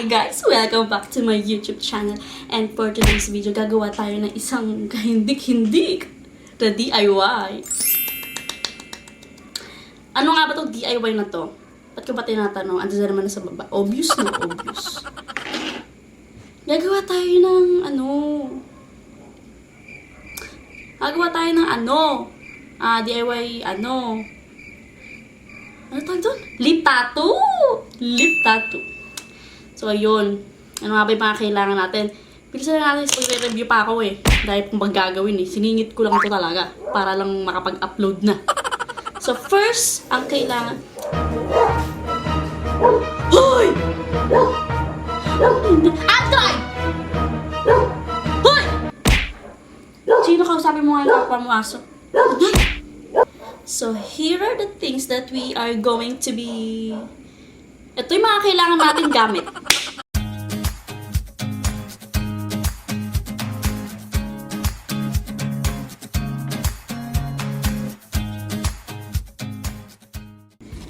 guys! Welcome back to my YouTube channel. And for today's video, gagawa tayo ng isang kahindik-hindik na DIY. Ano nga ba itong DIY na to? Ba't ko ba tinatanong? Ando naman na sa baba. Obvious na, obvious. Gagawa tayo ng DIY ano tawag doon? Lip tattoo! Lip tattoo. So, ayun. Ano nga ba yung mga kailangan natin? Bilisan na natin, pag-review pa ako eh. Dahil kung gagawin eh. Siningit ko lang ito talaga. Para lang makapag-upload na. So, first, ang kailangan... Hoy! Antay! Hoy! Sino kausapin mo nga yung kapwa mo aso? So, here are the things that we are going to be... Ito yung mga kailangan natin gamit.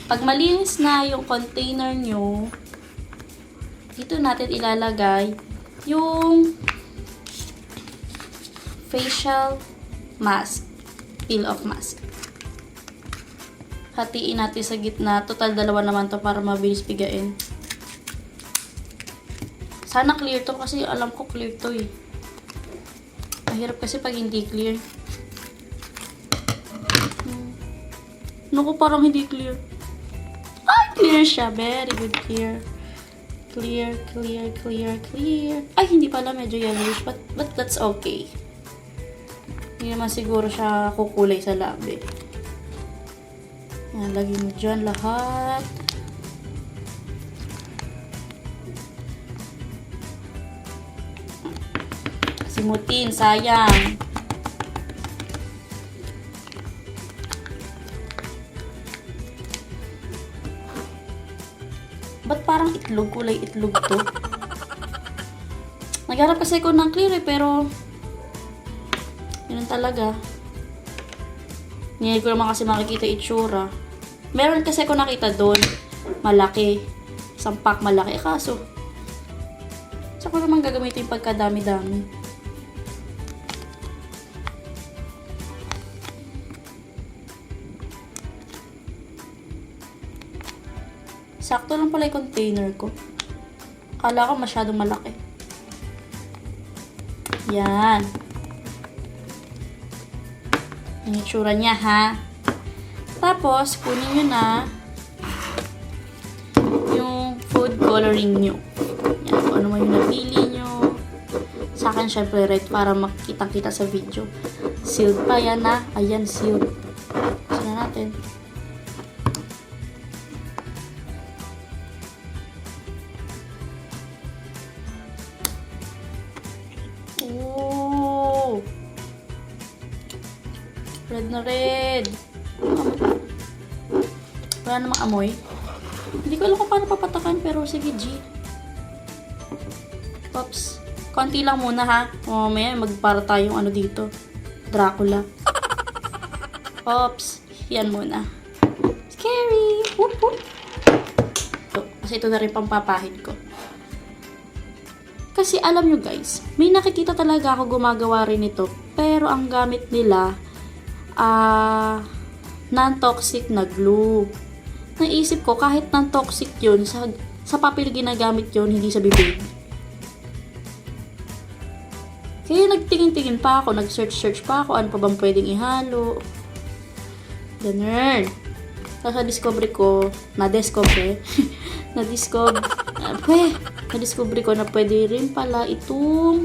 Pag malinis na yung container nyo, dito natin ilalagay yung facial mask, peel-off mask. Hatiin natin sa gitna. Total, dalawa naman to para mabilis pigain. Sana clear to kasi alam ko clear to eh. Mahirap kasi pag hindi clear. Naku, parang hindi clear. Ay, clear siya. Very good, clear. Clear, clear, clear, clear. Ay, hindi pala. Medyo yellowish. But that's okay. Hindi naman siguro siya kukulay sa labi. Yan, lagyan mo dyan lahat. Simutin, sayang. Ba't parang itlog? Kulay itlog to? Nagharap kasi ko ng clear eh, pero yun talaga. Ngayon ko naman kasi makikita itsura. Meron kasi ako nakita doon. Malaki. Isang pack malaki. Kaso, saan ko naman gagamitin yung pagkadami-dami? Sakto lang pala yung container ko. Akala ko masyadong malaki. Yan. Yung itsura niya, ha? Tapos, kunin nyo na yung food coloring nyo. Yan, kung ano man yung napili nyo. Sa akin, syempre, red para makitang-kita sa video. Sealed pa yan, ha? Ayan, sealed. Gusto na natin. Oh! Red na red. Wala namang amoy. Hindi ko alam kung paano papatakan, pero sige, G. Oops. Konti lang muna, ha. Mamaya, magpara tayong ano dito. Dracula. Oops. Yan muna. Scary! Whoop, whoop. Ito, kasi ito na rin pampapahid ko. Kasi alam nyo guys, may nakikita talaga ako gumagawa rin ito. Pero ang gamit nila, non-toxic na glue. Naisip ko, kahit non-toxic yun, sa papel ginagamit yun, hindi sa bibig. Kaya nagtingin-tingin pa ako, nag-search pa ako, ano pa bang pwedeng ihalo. Ganun. Tapos na-discover ko na pwede rin pala itong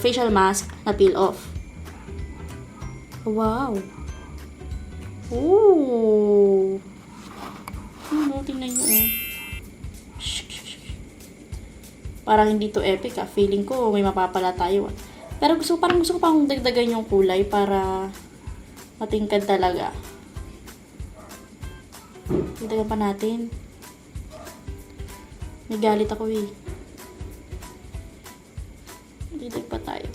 facial mask na peel off. Wow. Ooh. Tingnan nyo, oh. Parang hindi to epic, ah. Feeling ko may mapapala tayo, ah. Pero gusto ko pang dagdagan yung kulay para matingkad talaga. Dagdagan pa natin. May galit ako, eh. Didag pa tayo.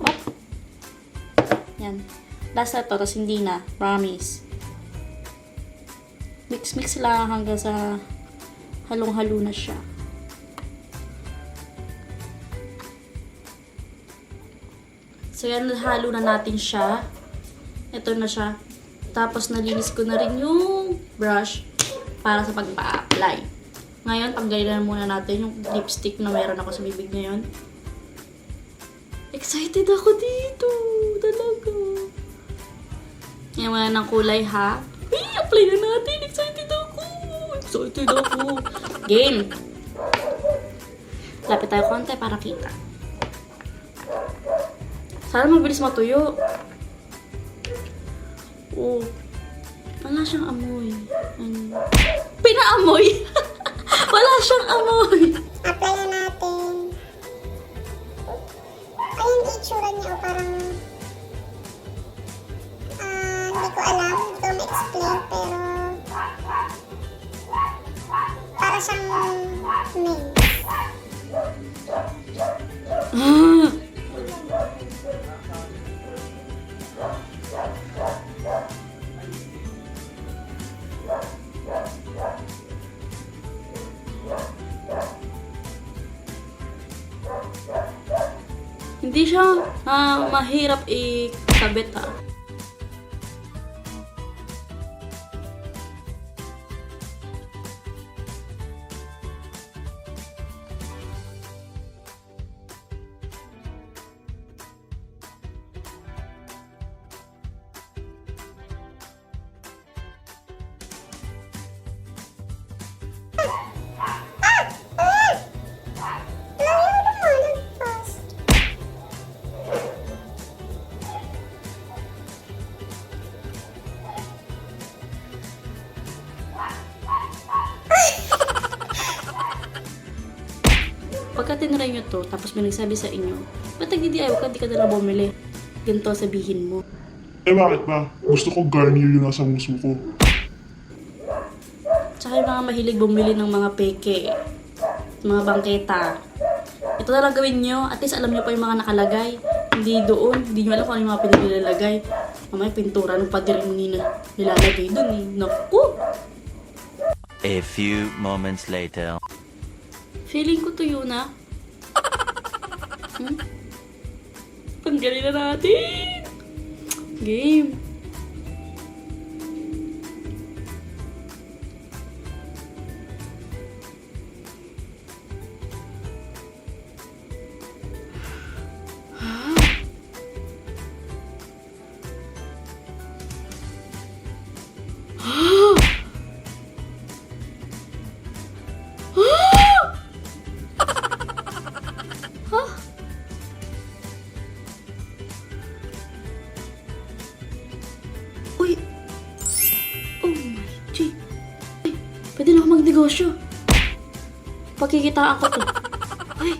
What? Yan. Last na to, tapos hindi na. Promise. Mix-mix lang hanggang sa halong-halo na siya. So yan, halo na natin siya. Ito na siya. Tapos nalinis ko na rin yung brush para sa pagpa-apply. Ngayon, tanggalin muna natin yung lipstick na meron ako sa bibig ngayon. Excited ako dito! Talaga! Yan muna ng kulay, ha? Apply na natin! Excited ako! Excited ako! Game! Lapit tayo konti para kita. Sana mabilis matuyo. Oh. Wala siyang amoy. Pinaamoy! Wala siyang amoy! Apply na natin. Ay, yung itsura niya, parang hindi ko alam, hindi ko ma-explain, pero para siyang mint. Hindi siya mahirap ikabit, ha. Pagka tinry nyo to, tapos may nagsabi sa inyo, ba't nag-DIY ka, di ka na bumili? Ganito sabihin mo. Eh bakit ba? Gusto ko Garnier yung nasa musmo ko. Tsaka yung mga mahilig bumili ng mga peke, mga bangketa. Ito na lang gawin nyo, at least alam nyo pa yung mga nakalagay. Hindi doon, hindi nyo alam kung ano yung mga pinilalagay. Mamaya pintura ng pader mo nilalagay doon eh. Naku! A few moments later. Feeling ko tuyo na. Tanggalin na natin. Game. Uy! Oh my G! Pwede na ako magnegosyo. Pagkikitaan ko to. Ay!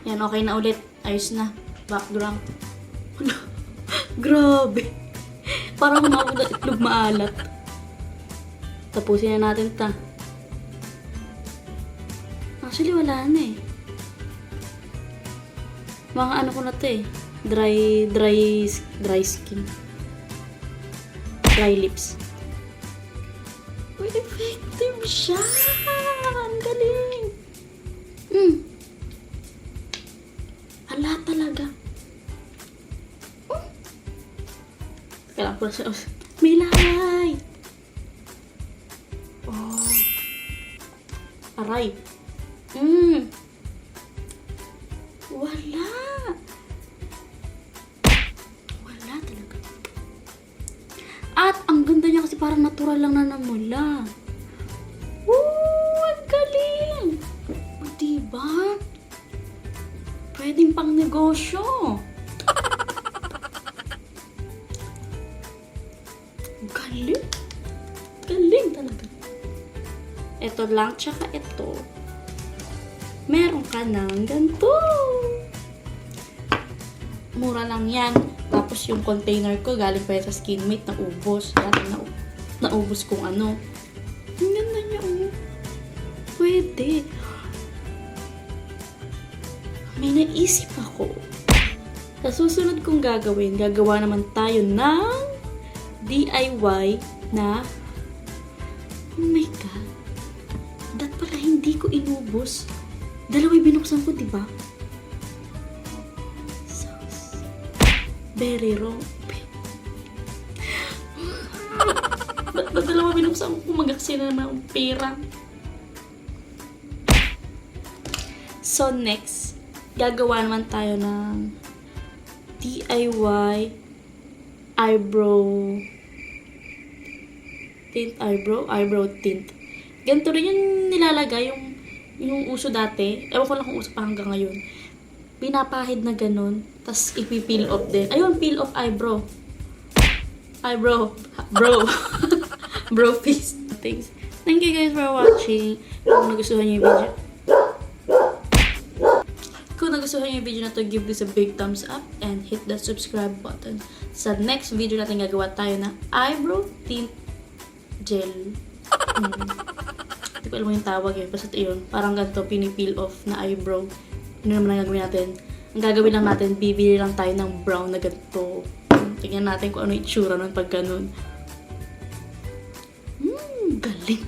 Yan, okay na ulit. Ayos na. Background. Grabe. Parang humawag na itlog maalat. Tapusin na natin ta. Actually, wala na eh. Mga ano ko na to eh. Dry skin. Dry lips. Uy, effective siya! Ang galing! Hala talaga. Kailangan ko na sa... May laway! Oh. Aray. Wala. Wala talaga. At ang ganda niya kasi parang natural lang na namula. Ang galing! O, diba? Pwedeng pang negosyo. Galing. Galing talaga. Ito lang, tsaka ito. Meron ka ng ganito. Mura lang yan. Tapos yung container ko, galing pa yan sa Skinmate, naubos. Naubos kung ano. Ang ganda niya, oh. Pwede. May naisip ako. Sa susunod kong gagawin, gagawa naman tayo ng DIY na, oh my God, dat pala hindi ko inubos. Dalawa'y binuksan ko, diba? Sauce. Very raw. Ba't ba dalawa binuksan ko? Kumagaksin na naman ang pera. So next, gagawa naman tayo ng DIY eyebrow tint. Ganito rin yung nilalagay, yung uso dati. Ewan ko lang kung uso pa hanggang ngayon. Pinapahid na ganun, tas ipi-peel off din. Ayun, peel off eyebrow. Bro face. Thanks. Thank you guys for watching. Kung nagustuhan niyo yung video, na to, give this a big thumbs up and hit the subscribe button. Sa next video natin gagawa tayo ng eyebrow tint gel. Hindi ko alam yung tawag eh. Basta yun. Parang ganito, pinipeel off na eyebrow. Ano naman ang gagawin natin? Ang gagawin lang natin, bibili lang tayo ng brown na ganito. Tingnan natin kung ano itsura nun pag ganun. Galing.